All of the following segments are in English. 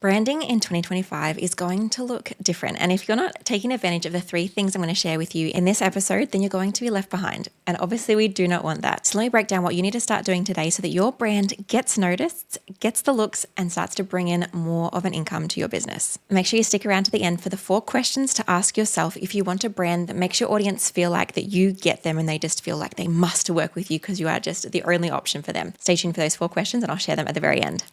Branding in 2025 is going to look different. And if you're not taking advantage of the 3 things I'm going to share with you in this episode, then you're going to be left behind. And obviously we do not want that. So let me break down what you need to start doing today so that your brand gets noticed, gets the looks, and starts to bring in more of an income to your business. Make sure you stick around to the end for the 4 questions to ask yourself if you want a brand that makes your audience feel like that you get them and they just feel like they must work with you because you are just the only option for them. Stay tuned for those 4 questions and I'll share them at the very end.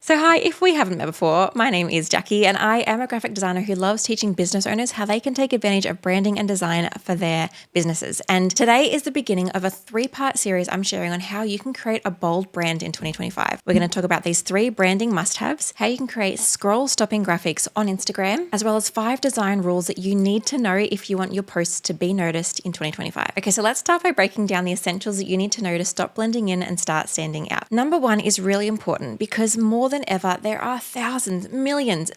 So hi, if we haven't met before, my name is Jacqui and I am a graphic designer who loves teaching business owners how they can take advantage of branding and design for their businesses. And today is the beginning of a 3-part series I'm sharing on how you can create a bold brand in 2025. We're going to talk about these 3 branding must-haves, how you can create scroll-stopping graphics on Instagram, as well as 5 design rules that you need to know if you want your posts to be noticed in 2025. Okay, so let's start by breaking down the essentials that you need to know to stop blending in and start standing out. Number 1 is really important because more than ever, there are thousands, millions,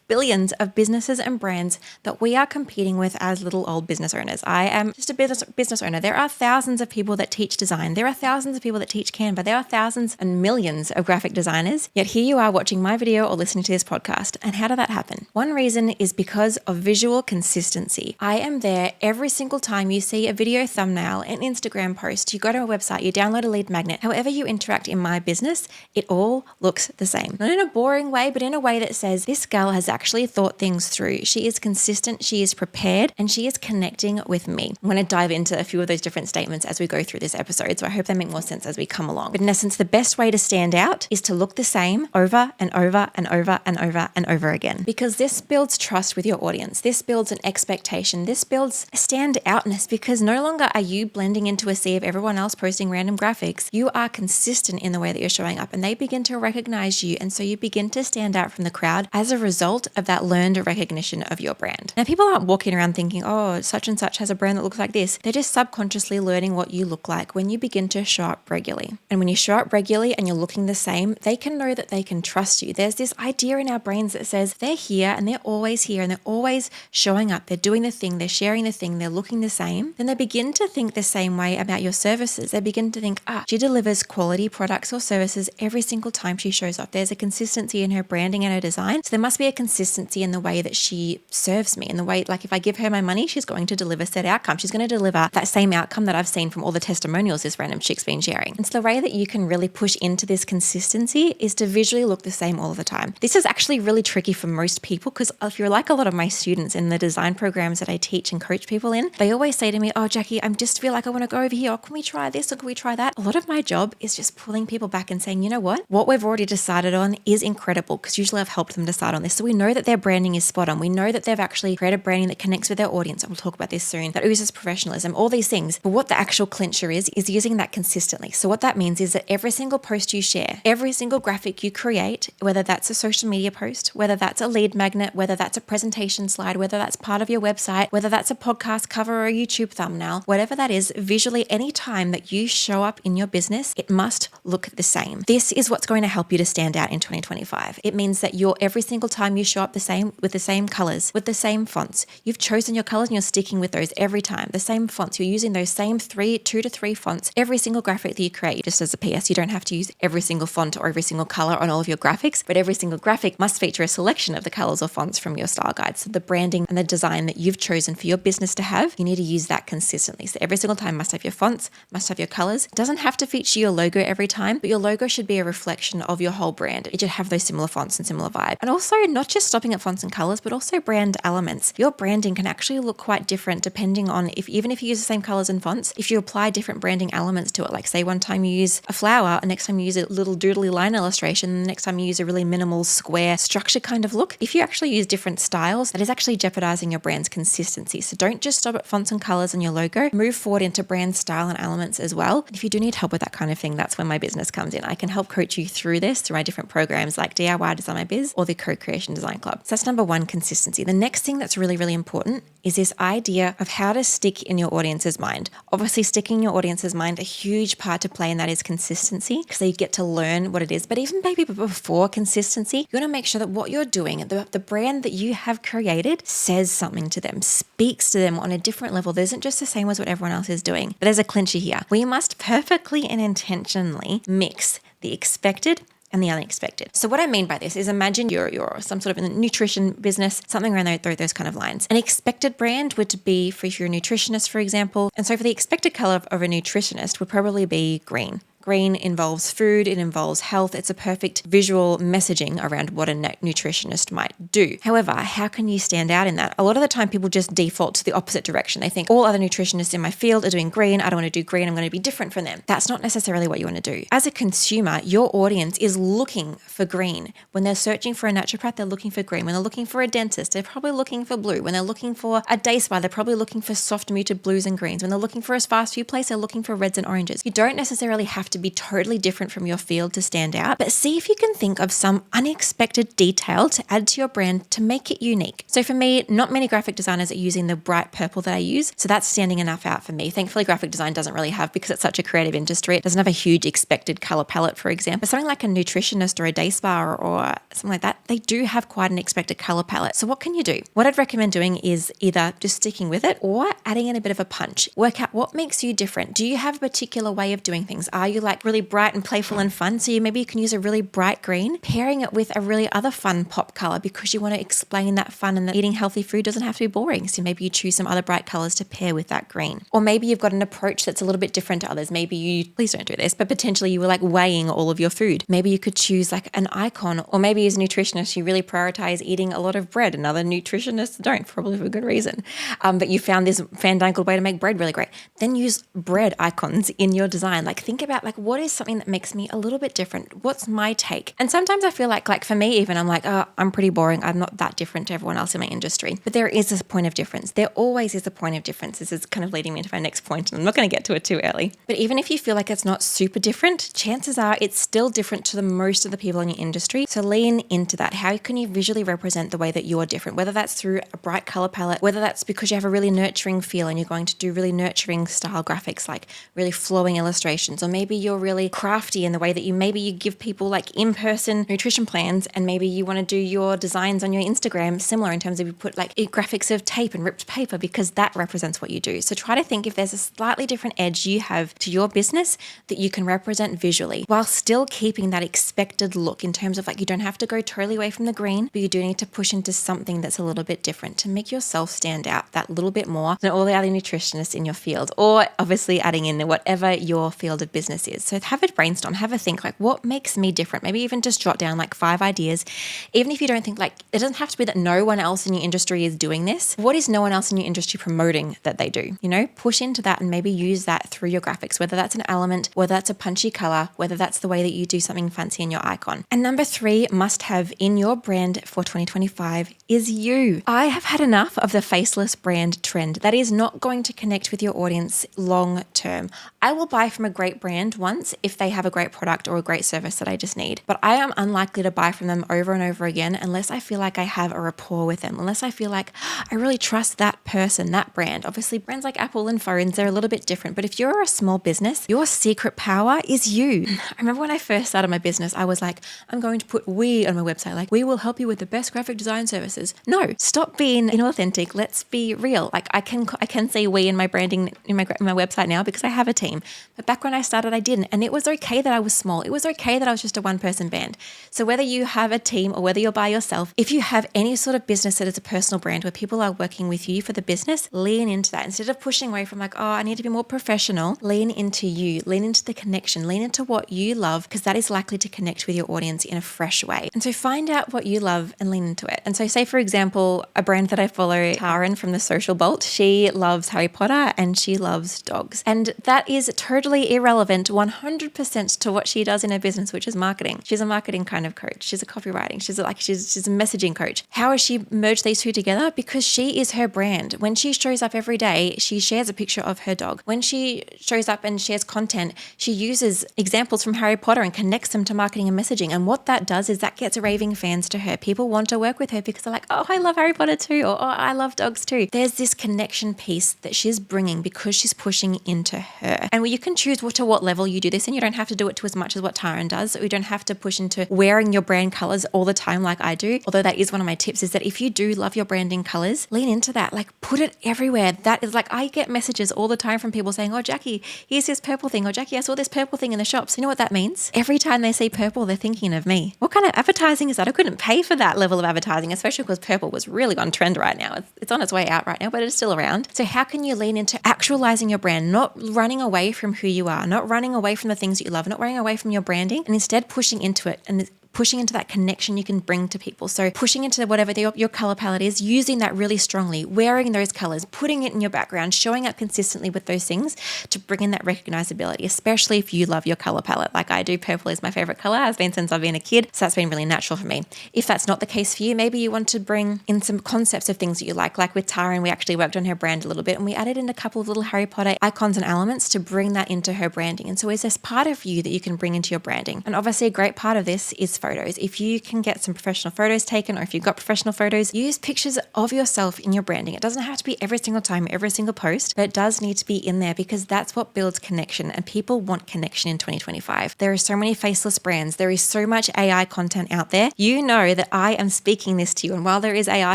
billions of businesses and brands that we are competing with as little old business owners. I am just a business owner. There are thousands of people that teach design. There are thousands of people that teach Canva. There are thousands and millions of graphic designers. Yet here you are watching my video or listening to this podcast. And how did that happen? One reason is because of visual consistency. I am there every single time you see a video thumbnail, an Instagram post, you go to a website, you download a lead magnet, however you interact in my business, it all looks the same. Not in a boring way, but in a way that says this girl has actually thought things through. She is consistent, she is prepared, and she is connecting with me. I'm going to dive into a few of those different statements as we go through this episode, so I hope they make more sense as we come along. But in essence, the best way to stand out is to look the same over and over and over and over and over again. Because this builds trust with your audience. This builds an expectation. This builds a standoutness because no longer are you blending into a sea of everyone else posting random graphics. You are consistent in the way that you're showing up and they begin to recognize you. And so you begin to stand out from the crowd as a result of that learned recognition of your brand. Now, people aren't walking around thinking, oh, such and such has a brand that looks like this. They're just subconsciously learning what you look like when you begin to show up regularly. And when you show up regularly and you're looking the same, they can know that they can trust you. There's this idea in our brains that says they're here and they're always here and they're always showing up. They're doing the thing, they're sharing the thing, they're looking the same. Then they begin to think the same way about your services. They begin to think, she delivers quality products or services every single time she shows up. There's a consistency in her branding and her design. So there must be a consistency in the way that she serves me, in the way, like if I give her my money, she's going to deliver said outcome. She's going to deliver that same outcome that I've seen from all the testimonials this random chick's been sharing. And so the way that you can really push into this consistency is to visually look the same all the time. This is actually really tricky for most people because if you're like a lot of my students in the design programs that I teach and coach people in, they always say to me, oh, Jacqui, I just feel like I want to go over here. Or can we try this? Or can we try that? A lot of my job is just pulling people back and saying, you know what we've already decided on is incredible because usually I've helped them decide on this. So we know that their branding is spot on. We know that they've actually created branding that connects with their audience. And we'll talk about this soon. That oozes professionalism, all these things. But what the actual clincher is using that consistently. So what that means is that every single post you share, every single graphic you create, whether that's a social media post, whether that's a lead magnet, whether that's a presentation slide, whether that's part of your website, whether that's a podcast cover or a YouTube thumbnail, whatever that is, visually, any time that you show up in your business, it must look the same. This is what's going to help you to stand out in 2025. It means that every single time you show up the same, with the same colors, with the same fonts. You've chosen your colors and you're sticking with those every time. The same fonts. You're using those same 2 to 3 fonts every single graphic that you create. Just as a PS, you don't have to use every single font or every single color on all of your graphics, but every single graphic must feature a selection of the colors or fonts from your style guide. So the branding and the design that you've chosen for your business to have, you need to use that consistently. So every single time must have your fonts, must have your colors. It doesn't have to feature your logo every time, but your logo should be a reflection of your whole brand. It should have those similar fonts and similar vibe. And also not just stopping at fonts and colors, but also brand elements. Your branding can actually look quite different depending on even if you use the same colors and fonts, if you apply different branding elements to it. Like say one time you use a flower, and next time you use a little doodly line illustration, and the next time you use a really minimal square structure kind of look. If you actually use different styles, that is actually jeopardizing your brand's consistency. So don't just stop at fonts and colors on your logo, move forward into brand style and elements as well. And if you do need help with that kind of thing, that's when my business comes in. I can help coach you through this through my different programs like DIY Design My Biz or the Co-Creation Design Club. So that's number 1, consistency. The next thing that's really, really important is this idea of how to stick in your audience's mind. Obviously, sticking in your audience's mind, a huge part to play in that is consistency because they get to learn what it is. But even maybe before consistency, you want to make sure that what you're doing, the brand that you have created says something to them, speaks to them on a different level. There isn't just the same as what everyone else is doing. But there's a clincher here. We must perfectly and intentionally mix the expected and the unexpected. So what I mean by this is imagine you're some sort of a nutrition business, something around those kind of lines. An expected brand would be for your nutritionist, for example. And so for the expected color of a nutritionist would probably be green. Green involves food, it involves health. It's a perfect visual messaging around what a nutritionist might do. However, how can you stand out in that? A lot of the time people just default to the opposite direction. They think all other nutritionists in my field are doing green. I don't want to do green. I'm going to be different from them. That's not necessarily what you want to do. As a consumer, your audience is looking for green. When they're searching for a naturopath, they're looking for green. When they're looking for a dentist, they're probably looking for blue. When they're looking for a day spa, they're probably looking for soft muted blues and greens. When they're looking for a fast food place, they're looking for reds and oranges. You don't necessarily have to be totally different from your field to stand out, but see if you can think of some unexpected detail to add to your brand to make it unique. So for me, not many graphic designers are using the bright purple that I use, so that's standing enough out for me. Thankfully, graphic design doesn't really have, because it's such a creative industry, it doesn't have a huge expected color palette, for example. But something like a nutritionist or a day spa or something like that, they do have quite an expected color palette. So what can you do? What I'd recommend doing is either just sticking with it or adding in a bit of a punch. Work out what makes you different. Do you have a particular way of doing things? Are you like really bright and playful and fun? So maybe you can use a really bright green, pairing it with a really other fun pop color, because you want to explain that fun and that eating healthy food doesn't have to be boring. So maybe you choose some other bright colors to pair with that green. Or maybe you've got an approach that's a little bit different to others. Maybe you, please don't do this, but potentially you were like weighing all of your food. Maybe you could choose like an icon, or maybe as a nutritionist, you really prioritize eating a lot of bread, and other nutritionists don't, probably for a good reason. But you found this fandangled way to make bread really great. Then use bread icons in your design. Like think about like, what is something that makes me a little bit different? What's my take? And sometimes I feel like for me even, I'm like, oh, I'm pretty boring. I'm not that different to everyone else in my industry. But there is a point of difference. There always is a point of difference. This is kind of leading me into my next point, and I'm not going to get to it too early. But even if you feel like it's not super different, chances are it's still different to the most of the people in your industry. So lean into that. How can you visually represent the way that you're different? Whether that's through a bright color palette, whether that's because you have a really nurturing feel and you're going to do really nurturing style graphics, like really flowing illustrations, or maybe you're really crafty in the way that maybe you give people like in-person nutrition plans, and maybe you want to do your designs on your Instagram similar in terms of you put like graphics of tape and ripped paper, because that represents what you do. So try to think if there's a slightly different edge you have to your business that you can represent visually while still keeping that expected look, in terms of like you don't have to go totally away from the green, but you do need to push into something that's a little bit different to make yourself stand out that little bit more than all the other nutritionists in your field, or obviously adding in whatever your field of business is. So have a brainstorm, have a think like, what makes me different? Maybe even just jot down like 5 ideas. Even if you don't think like, it doesn't have to be that no one else in your industry is doing this. What is no one else in your industry promoting that they do? You know, push into that and maybe use that through your graphics, whether that's an element, whether that's a punchy color, whether that's the way that you do something fancy in your icon. And number 3 must have in your brand for 2025 is you. I have had enough of the faceless brand trend. That is not going to connect with your audience long term. I will buy from a great brand once if they have a great product or a great service that I just need. But I am unlikely to buy from them over and over again unless I feel like I have a rapport with them, unless I feel like I really trust that person, that brand. Obviously, brands like Apple and phones, they're a little bit different. But if you're a small business, your secret power is you. I remember when I first started my business, I was like, I'm going to put we on my website. Like, we will help you with the best graphic design services. No, stop being inauthentic. Let's be real. Like I can say we in my branding, in my website now because I have a team. But back when I started, I didn't. And it was okay that I was small. It was okay that I was just a one-person band. So whether you have a team or whether you're by yourself, if you have any sort of business that is a personal brand where people are working with you for the business, lean into that. Instead of pushing away from like, oh, I need to be more professional, lean into you, lean into the connection, lean into what you love, because that is likely to connect with your audience in a fresh way. And so find out what you love and lean into it. And so say, for example, a brand that I follow, Taran from the Social Bolt, she loves Harry Potter and she loves dogs. And that is totally irrelevant 100% to what she does in her business, which is marketing. She's a marketing kind of coach. She's a copywriting. She's a messaging coach. How has she merged these two together? Because she is her brand. When she shows up every day, she shares a picture of her dog. When she shows up and shares content, she uses examples from Harry Potter and connects them to marketing and messaging. And what that does is that gets raving fans to her. People want to work with her because they're like, oh, I love Harry Potter too, or oh, I love dogs too. There's this connection piece that she's bringing because she's pushing into her. And you can choose to what level you do this, and you don't have to do it to as much as what Taran does. We don't have to push into wearing your brand colors all the time like I do. Although that is one of my tips, is that if you do love your branding colors, lean into that. Like Put it everywhere. That is like, I get messages all the time from people saying, oh, Jacqui, here's this purple thing. Or Jacqui, I saw this purple thing in the shops. You know what that means? Every time they see purple, they're thinking of me. What kind of advertising is that? I couldn't pay for that level of advertising, especially because purple was really on trend right now. It's on its way out right now, but it's still around. So how can you lean into actualizing your brand, not running away from who you are, not running away from the things that you love, not running away from your branding, and instead pushing into it and pushing into that connection you can bring to people. So pushing into whatever your color palette is, using that really strongly, wearing those colors, putting it in your background, showing up consistently with those things to bring in that recognizability, especially if you love your color palette like I do. Purple is my favorite color, has been since I've been a kid. So that's been really natural for me. If that's not the case for you, maybe you want to bring in some concepts of things that you like with Tara, and we actually worked on her brand a little bit and we added in a couple of little Harry Potter icons and elements to bring that into her branding. And so is this part of you that you can bring into your branding? And obviously a great part of this is photos. If you can get some professional photos taken, or if you've got professional photos, use pictures of yourself in your branding. It doesn't have to be every single time, every single post, but it does need to be in there because that's what builds connection, and people want connection in 2025. There are so many faceless brands. There is so much AI content out there. You know that I am speaking this to you, and while there is AI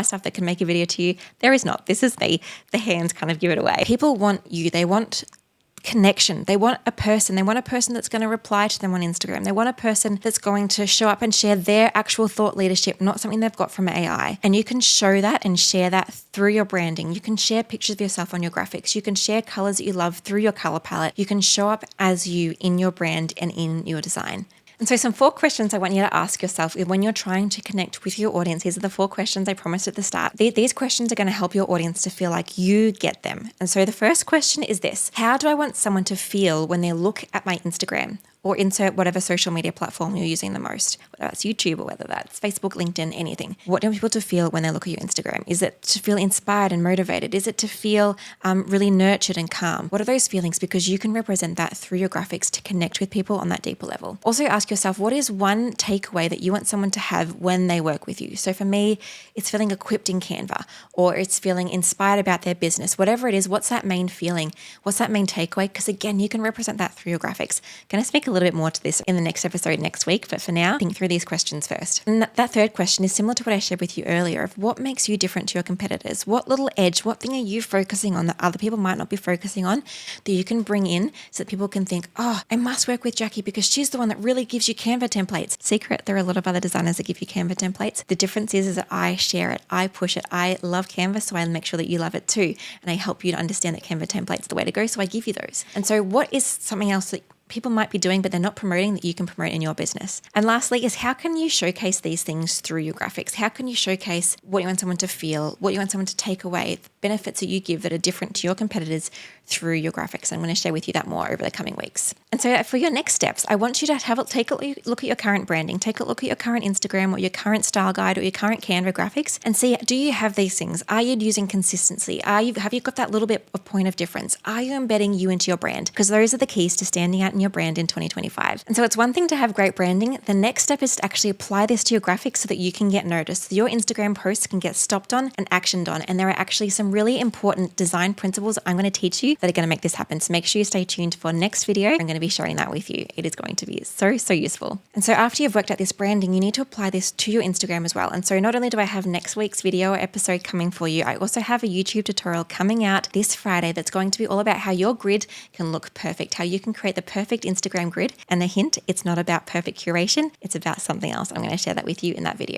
stuff that can make a video to you, there is not. This is me. The hands kind of give it away. People want you. They want connection. They want a person. They want a person that's going to reply to them on Instagram. They want a person that's going to show up and share their actual thought leadership, not something they've got from AI. And you can show that and share that through your branding. You can share pictures of yourself on your graphics. You can share colors that you love through your color palette. You can show up as you in your brand and in your design. And so some 4 questions I want you to ask yourself when you're trying to connect with your audience. These are the 4 questions I promised at the start. These questions are going to help your audience to feel like you get them. And so the first question is this: how do I want someone to feel when they look at my Instagram? Or insert whatever social media platform you're using the most, whether that's YouTube or whether that's Facebook, LinkedIn, anything. What do people to feel when they look at your Instagram? Is it to feel inspired and motivated? Is it to feel really nurtured and calm? What are those feelings? Because you can represent that through your graphics to connect with people on that deeper level. Also ask yourself, what is one takeaway that you want someone to have when they work with you? So for me, it's feeling equipped in Canva, or it's feeling inspired about their business. Whatever it is, what's that main feeling? What's that main takeaway? Because again, you can represent that through your graphics. Going to speak a little bit more to this in the next episode next week, but for now, think through these questions first. And that third question is similar to what I shared with you earlier of what makes you different to your competitors. What little edge, what thing are you focusing on that other people might not be focusing on that you can bring in so that people can think, oh, I must work with Jacqui because she's the one that really gives you Canva templates. Secret, there are a lot of other designers that give you Canva templates. The difference is that I share it, I push it. I love Canva, so I make sure that you love it too. And I help you to understand that Canva template's the way to go, so I give you those. And so what is something else that people might be doing, but they're not promoting that you can promote in your business? And lastly is how can you showcase these things through your graphics? How can you showcase what you want someone to feel, what you want someone to take away, the benefits that you give that are different to your competitors through your graphics? I'm going to share with you that more over the coming weeks. And so for your next steps, I want you to take a look at your current branding, take a look at your current Instagram or your current style guide or your current Canva graphics and see, do you have these things? Are you using consistency? Have you got that little bit of point of difference? Are you embedding you into your brand? Because those are the keys to standing out in your brand in 2025. And so it's one thing to have great branding. The next step is to actually apply this to your graphics so that you can get noticed. So your Instagram posts can get stopped on and actioned on. And there are actually some really important design principles I'm going to teach you that are going to make this happen. So make sure you stay tuned for next video. I'm going to be sharing that with you. It is going to be so useful. And so after you've worked out this branding, you need to apply this to your Instagram as well. And so not only do I have next week's video or episode coming for you, I also have a YouTube tutorial coming out this Friday that's going to be all about how your grid can look perfect, how you can create the perfect Instagram grid. And a hint, it's not about perfect curation, it's about something else. I'm going to share that with you in that video.